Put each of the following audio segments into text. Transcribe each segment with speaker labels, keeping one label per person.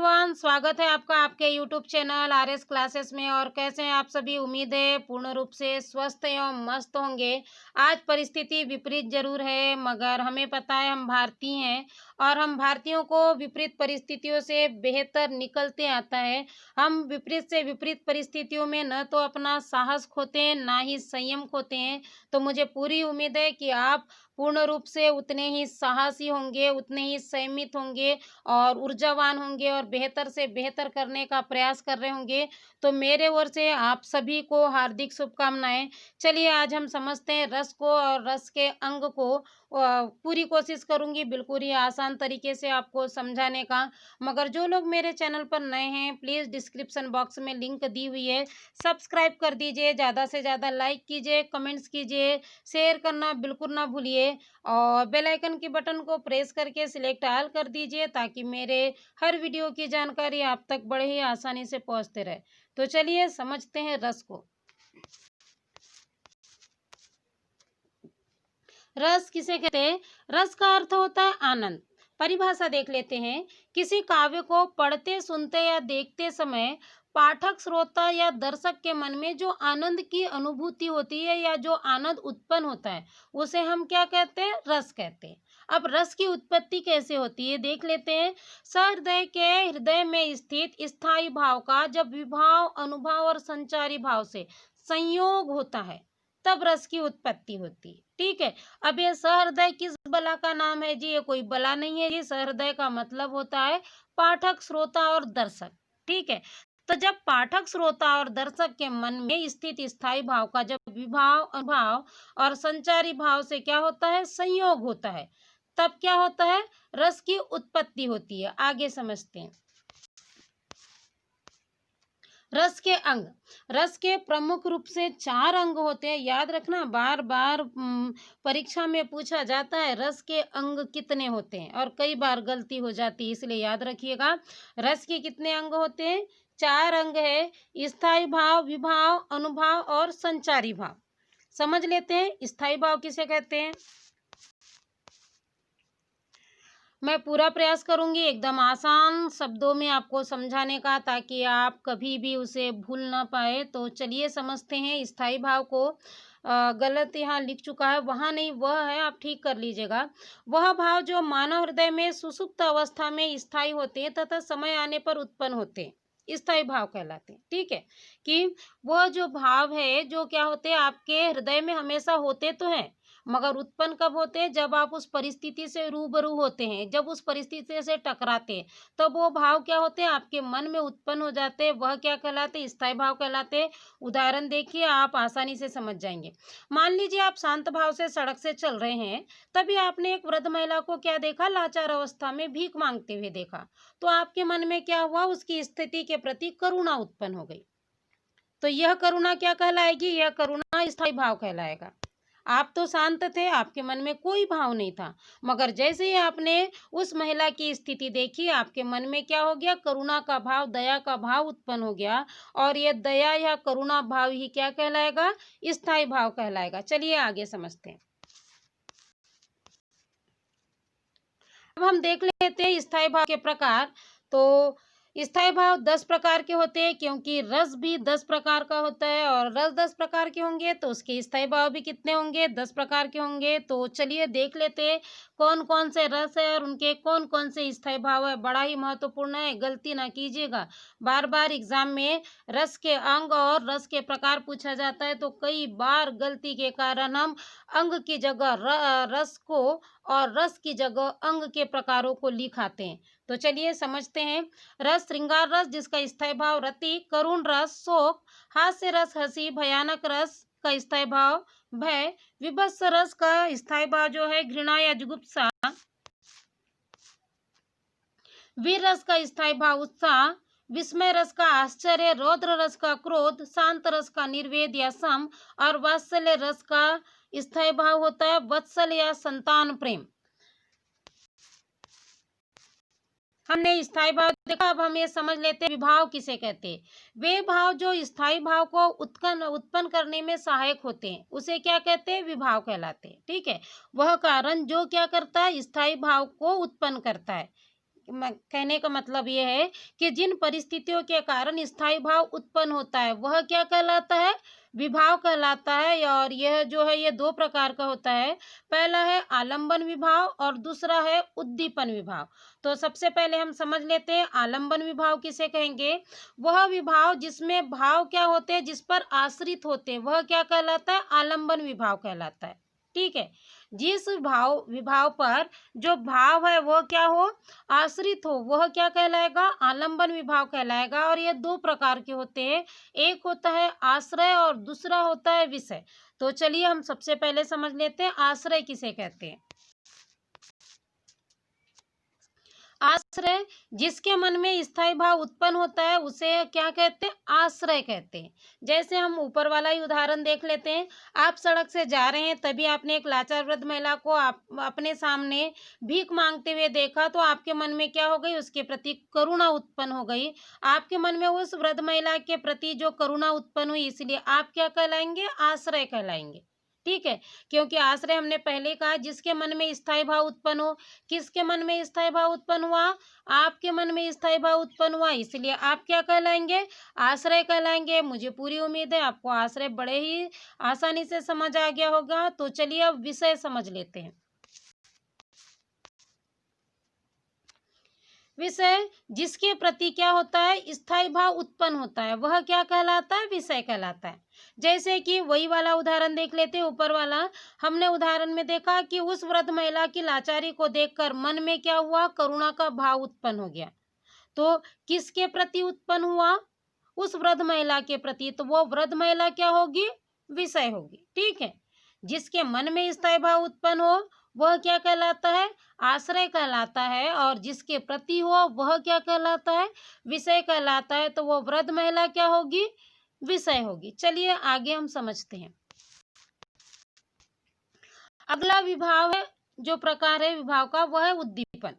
Speaker 1: Everyone, स्वागत है आपका आपके यूट्यूब चैनल आरएस क्लासेस में। और कैसे हैं आप सभी? उम्मीद है पूर्ण रूप से स्वस्थ एवं मस्त होंगे। आज परिस्थिति विपरीत जरूर है, मगर हमें पता है हम भारतीय हैं और हम भारतीयों को विपरीत परिस्थितियों से बेहतर निकलते आता है। हम विपरीत से विपरीत परिस्थितियों में न तो अपना साहस खोते हैं, ना ही संयम खोते हैं। तो मुझे पूरी उम्मीद है कि आप पूर्ण रूप से उतने ही साहसी होंगे, उतने ही संयमित होंगे और ऊर्जावान होंगे और बेहतर से बेहतर करने का प्रयास कर रहे होंगे। तो मेरे ओर से आप सभी को हार्दिक शुभकामनाएं। चलिए आज हम समझते हैं रस को और रस के अंग को। पूरी कोशिश करूंगी बिल्कुल ही आसान तरीके से आपको समझाने का। मगर जो लोग मेरे चैनल पर नए हैं, प्लीज़ डिस्क्रिप्शन बॉक्स में लिंक दी हुई है, सब्सक्राइब कर दीजिए, ज़्यादा से ज़्यादा लाइक कीजिए, कमेंट्स कीजिए, शेयर करना बिल्कुल ना भूलिए और बेल आइकन के बटन को प्रेस करके सिलेक्ट ऑल कर दीजिए ताकि मेरे हर वीडियो की जानकारी आप तक बड़े ही आसानी से पहुंचते रहे। तो चलिए समझते हैं रस को। रस किसे कहते हैं? रस का अर्थ होता है आनंद। परिभाषा देख लेते हैं। किसी काव्य को पढ़ते, सुनते या देखते समय पाठक, श्रोता या दर्शक के मन में जो आनंद की अनुभूति होती है या जो आनंद उत्पन्न होता है, उसे हम क्या कहते हैं? रस कहते हैं। अब रस की उत्पत्ति कैसे होती है देख लेते हैं। सहृदय के हृदय में स्थित स्थायी भाव का जब विभाव, अनुभव और संचारी भाव से संयोग होता है, तब रस की उत्पत्ति होती है। ठीक है। अब ये सहृदय किस बला का नाम है जी? ये कोई बला नहीं है। ये सहृदय का मतलब होता है पाठक, श्रोता और दर्शक। ठीक है। तो जब पाठक, श्रोता और दर्शक के मन में स्थित स्थायी भाव का जब विभाव, अनुभव और संचारी भाव से क्या होता है? संयोग होता है, तब क्या होता है? रस की उत्पत्ति होती है। आगे समझते हैं। रस के अंग। रस के प्रमुख रूप से 4 अंग होते हैं। याद रखना, बार बार परीक्षा में पूछा जाता है रस के अंग कितने होते हैं और कई बार गलती हो जाती है, इसलिए याद रखिएगा। रस के कितने अंग होते हैं? 4 अंग है। स्थायी भाव, विभाव, अनुभव और संचारी भाव। समझ लेते हैं स्थायी भाव किसे कहते हैं। मैं पूरा प्रयास करूंगी एकदम आसान शब्दों में आपको समझाने का, ताकि आप कभी भी उसे भूल ना पाए। तो चलिए समझते हैं स्थायी भाव को। गलत यहाँ लिख चुका है, वहाँ नहीं, वह है, आप ठीक कर लीजिएगा। वह भाव जो मानव हृदय में सुसुप्त अवस्था में स्थायी होते हैं तथा समय आने पर उत्पन्न होते हैं, स्थायी भाव कहलाते हैं। ठीक है। कि वह जो भाव है जो क्या होते हैं, आपके हृदय में हमेशा होते तो हैं, मगर उत्पन्न कब होते हैं? जब आप उस परिस्थिति से रूबरू होते हैं, जब उस परिस्थिति से टकराते हैं, तब वो भाव क्या होते हैं? आपके मन में उत्पन्न हो जाते हैं। वह क्या कहलाते हैं? स्थायी भाव कहलाते हैं। उदाहरण देखिए, आप आसानी से समझ जाएंगे। मान लीजिए आप शांत भाव से सड़क से चल रहे हैं, तभी आपने एक वृद्ध महिला को क्या देखा? लाचार अवस्था में भीख मांगते हुए देखा। तो आपके मन में क्या हुआ? उसकी स्थिति के प्रति करुणा उत्पन्न हो गई। तो यह करुणा क्या कहलाएगी? यह करुणा स्थायी भाव कहलाएगा। आप तो शांत थे, आपके मन में कोई भाव नहीं था, मगर जैसे ही आपने उस महिला की स्थिति देखी, आपके मन में क्या हो गया? करुणा का भाव, दया का भाव उत्पन्न हो गया। और ये दया या करुणा भाव ही क्या कहलाएगा? स्थायी भाव कहलाएगा। चलिए आगे समझते हैं। अब हम देख लेते हैं स्थायी भाव के प्रकार। तो स्थायी भाव 10 प्रकार के होते हैं, क्योंकि रस भी 10 प्रकार का होता है और रस 10 प्रकार के होंगे तो उसके स्थायी भाव भी कितने होंगे? 10 प्रकार के होंगे। तो चलिए देख लेते हैं कौन कौन से रस है और उनके कौन कौन से स्थायी भाव है। बड़ा ही महत्वपूर्ण है, गलती ना कीजिएगा। बार बार एग्जाम में रस के अंग और रस के प्रकार पूछा जाता है, तो कई बार गलती के कारण हम अंग की जगह रस को और रस की जगह अंग के प्रकारों को लिखाते हैं। तो चलिए समझते हैं। रस श्रृंगार रस, जिसका स्थायी भाव रति, करुण रस शोक, हास्य रस हंसी, भयानक रस का स्थायी भाव भय, विभत्स रस का स्थायी भाव जो है घृणा या जुगुप्सा, वीर रस का स्थायी भाव उत्साह, विस्मय रस का आश्चर्य, रौद्र रस का क्रोध, शांत रस का निर्वेद या सम और वात्सल्य रस का स्थायी भाव होता है वत्सल या संतान प्रेम। हमने स्थायी भाव देखा, अब हम ये समझ लेते हैं विभाव किसे कहते हैं। वे भाव जो स्थायी भाव को उत्पन्न करने में सहायक होते हैं, उसे क्या कहते हैं? विभाव कहलाते हैं। ठीक है। वह कारण जो क्या करता है? स्थायी भाव को उत्पन्न करता है। कहने का मतलब ये है कि जिन परिस्थितियों के कारण स्थायी भाव उत्पन्न होता है वह क्या कहलाता है, विभाव कहलाता है। और यह जो है ये दो प्रकार का होता है। पहला है आलंबन विभाव और दूसरा है उद्दीपन विभाव। तो सबसे पहले हम समझ लेते हैं आलंबन विभाव किसे कहेंगे। वह विभाव जिसमें भाव क्या होते हैं, जिस पर आश्रित होते हैं, वह क्या कहलाता है, आलंबन विभाव कहलाता है। ठीक है, जिस विभाव पर जो भाव है वो क्या हो, आश्रित हो, वह क्या कहलाएगा, आलंबन विभाव कहलाएगा। और ये दो प्रकार के होते हैं, एक होता है आश्रय और दूसरा होता है विषय। तो चलिए हम सबसे पहले समझ लेते हैं आश्रय किसे कहते हैं। आश्रय, जिसके मन में स्थायी भाव उत्पन्न होता है उसे क्या कहते हैं, आश्रय कहते हैं। जैसे हम ऊपर वाला ही उदाहरण देख लेते हैं। आप सड़क से जा रहे हैं, तभी आपने एक लाचार वृद्ध महिला को अपने सामने भीख मांगते हुए देखा, तो आपके मन में क्या हो गई, उसके प्रति करुणा उत्पन्न हो गई। आपके मन में उस वृद्ध महिला के प्रति जो करुणा उत्पन्न हुई, इसलिए आप क्या कहलाएंगे, आश्रय कहलाएंगे। ठीक है, क्योंकि आश्रय हमने पहले कहा जिसके मन में स्थायी भाव उत्पन्न हो। किसके मन में स्थायी भाव उत्पन्न हुआ, आपके मन में स्थायी भाव उत्पन्न हुआ, इसलिए आप क्या कहलाएंगे, आश्रय कहलाएंगे। मुझे पूरी उम्मीद है आपको आश्रय बड़े ही आसानी से समझ आ गया होगा। तो चलिए अब विषय समझ लेते हैं। विषय, जिसके प्रति क्या होता है, स्थायी भाव उत्पन्न होता है, वह क्या कहलाता है, विषय कहलाता है। जैसे कि वही वाला उदाहरण देख लेते हैं, ऊपर वाला। हमने उदाहरण में देखा कि उस वृद्ध महिला की लाचारी को देखकर मन में क्या हुआ, करुणा का भाव उत्पन्न हो गया। तो किसके प्रति उत्पन्न हुआ, उस वृद्ध महिला के प्रति। तो वो वृद्ध महिला क्या होगी, विषय होगी। ठीक है, जिसके मन में स्थायी भाव उत्पन्न हो वह क्या कहलाता है, आश्रय कहलाता है। और जिसके प्रति हो वह क्या कहलाता है, विषय कहलाता है। तो वो वृद्ध महिला क्या होगी, विषय होगी। चलिए आगे हम समझते हैं। अगला विभाव है, जो प्रकार है विभाव का, वह है उद्दीपन।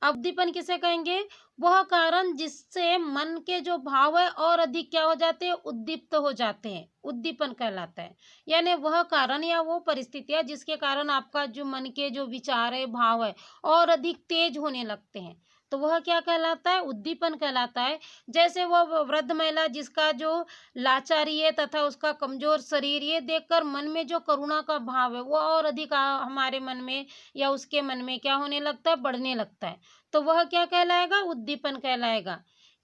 Speaker 1: उद्दीपन किसे कहेंगे, वह कारण जिससे मन के जो भाव है और अधिक क्या हो जाते हैं, उद्दीप्त हो जाते हैं, उद्दीपन कहलाता है। यानी वह कारण या वो परिस्थितियां जिसके कारण आपका जो मन के जो विचार है, भाव है, और अधिक तेज होने लगते हैं, तो वह क्या कहलाता है, उद्दीपन कहलाता है। जैसे वह वृद्ध महिला जिसका जो लाचारी है तथा उसका कमजोर शरीर, ये देखकर मन में जो करुणा का भाव है वो और अधिक हमारे मन में या उसके मन में क्या होने लगता है, बढ़ने लगता है। तो वह क्या कहलाएगा, उद्दीपन कहलाएगा।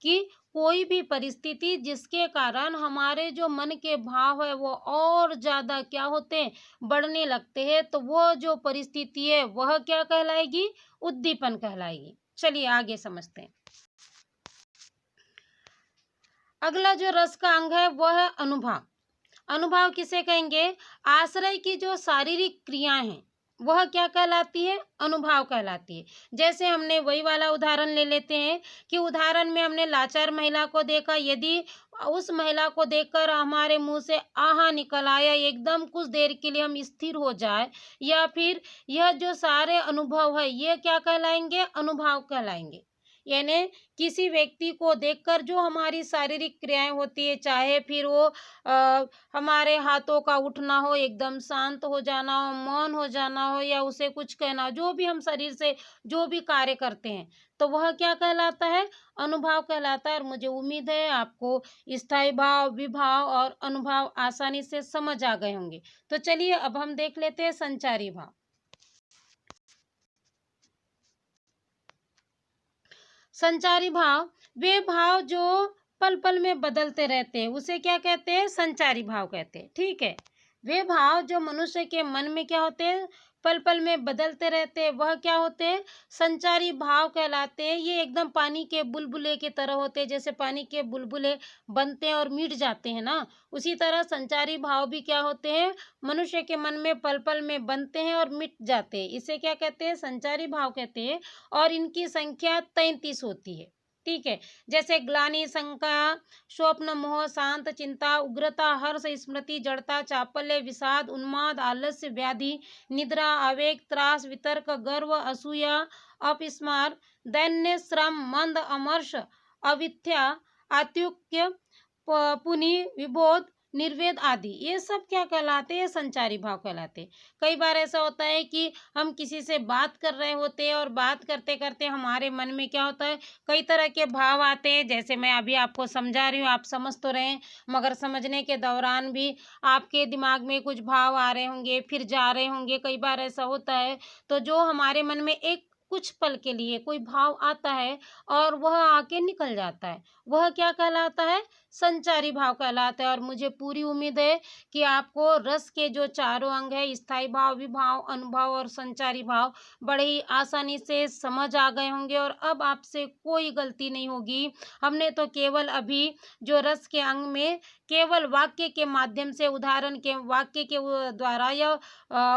Speaker 1: कि कोई भी परिस्थिति जिसके कारण हमारे जो मन के भाव है वो और ज्यादा क्या होते हैं, बढ़ने लगते हैं, तो वो जो परिस्थिति है वह क्या कहलाएगी, उद्दीपन कहलाएगी। चलिए आगे समझते हैं। अगला जो रस का अंग है वह है अनुभाव। अनुभाव किसे कहेंगे, आश्रय की जो शारीरिक क्रियाएं हैं वह क्या कहलाती है, अनुभाव कहलाती है। जैसे हमने वही वाला उदाहरण ले लेते हैं कि उदाहरण में हमने लाचार महिला को देखा, यदि उस महिला को देखकर हमारे मुंह से आहा निकल आया, एकदम कुछ देर के लिए हम स्थिर हो जाए, या फिर यह जो सारे अनुभव है ये क्या कहलाएंगे, अनुभाव कहलाएंगे। यानी किसी व्यक्ति को देखकर जो हमारी शारीरिक क्रियाएं होती है, चाहे फिर वो हमारे हाथों का उठना हो, एकदम शांत हो जाना हो, मौन हो जाना हो, या उसे कुछ कहना हो, जो भी हम शरीर से जो भी कार्य करते हैं, तो वह क्या कहलाता है, अनुभाव कहलाता है। और मुझे उम्मीद है आपको स्थायी भाव, विभाव और अनुभाव आसानी से समझ आ गए होंगे। तो चलिए अब हम देख लेते हैं संचारी भाव। संचारी भाव, वे भाव जो पल पल में बदलते रहते हैं उसे क्या कहते हैं, संचारी भाव कहते हैं। ठीक है, वे भाव जो मनुष्य के मन में क्या होते हैं, पल पल में बदलते रहते हैं, वह क्या होते हैं, संचारी भाव कहलाते हैं। ये एकदम पानी के बुलबुले की तरह होते हैं। जैसे पानी के बुलबुले बनते हैं और मिट जाते हैं ना, उसी तरह संचारी भाव भी क्या होते हैं, मनुष्य के मन में पल पल में बनते हैं और मिट जाते हैं। इसे क्या कहते हैं, संचारी भाव कहते हैं। और इनकी संख्या 33 होती है। ठीक है, जैसे ग्लानि, शंका, स्वप्न, मोह, शांत, चिंता, उग्रता, हर्ष, स्मृति, जड़ता, चापल्य, विषाद, उन्माद, आलस्य, व्याधि, निद्रा, आवेग, त्रास, वितर्क, गर्व, असूया, अपस्मार, दैन्य, श्रम, मंद, अमर्ष, अविथ्या, आत्युक्य, पुनि, विबोध, निर्वेद आदि, ये सब क्या कहलाते हैं? संचारी भाव कहलाते हैं। कई बार ऐसा होता है कि हम किसी से बात कर रहे होते हैं और बात करते-करते हमारे मन में क्या होता है, कई तरह के भाव आते हैं। जैसे मैं अभी आपको समझा रही हूँ, आप समझ तो रहे हैं, मगर समझने के दौरान भी आपके दिमाग में कुछ भाव आ रहे होंगे, फिर जा रहे होंगे, कई बार ऐसा होता है। तो जो हमारे मन में एक कुछ पल के लिए कोई भाव आता है और वह आके निकल जाता है, वह क्या कहलाता है? संचारी भाव कहलाता है। और मुझे पूरी उम्मीद है कि आपको रस के जो चारों अंग है, स्थायी भाव, विभाव, अनुभव और संचारी भाव, बड़े ही आसानी से समझ आ गए होंगे और अब आपसे कोई गलती नहीं होगी। हमने तो केवल अभी जो रस के अंग में केवल वाक्य के माध्यम से, उदाहरण के वाक्य के द्वारा या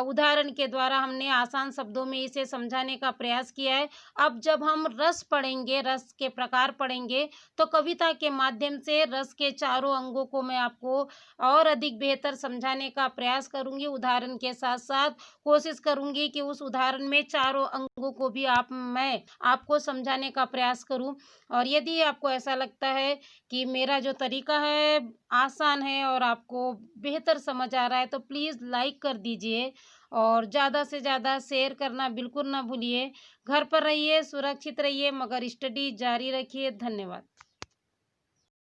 Speaker 1: उदाहरण के द्वारा हमने आसान शब्दों में इसे समझाने का प्रयास किया है। अब जब हम रस पढ़ेंगे, रस के प्रकार पढ़ेंगे, तो कविता के माध्यम से रस के चारों अंगों को मैं आपको और अधिक बेहतर समझाने का प्रयास करूँगी। उदाहरण के साथ-साथ कोशिश करूँगी कि उस उदाहरण में चारों अंगों को भी मैं आपको समझाने का प्रयास करूँ। और यदि आपको ऐसा लगता है कि मेरा जो तरीका है आसान है और आपको बेहतर समझ आ रहा है, तो प्लीज़ लाइक कर दीजिए और ज़्यादा से ज़्यादा शेयर करना बिल्कुल ना भूलिए। घर पर रहिए, सुरक्षित रहिए, मगर स्टडी जारी रखिए। धन्यवाद।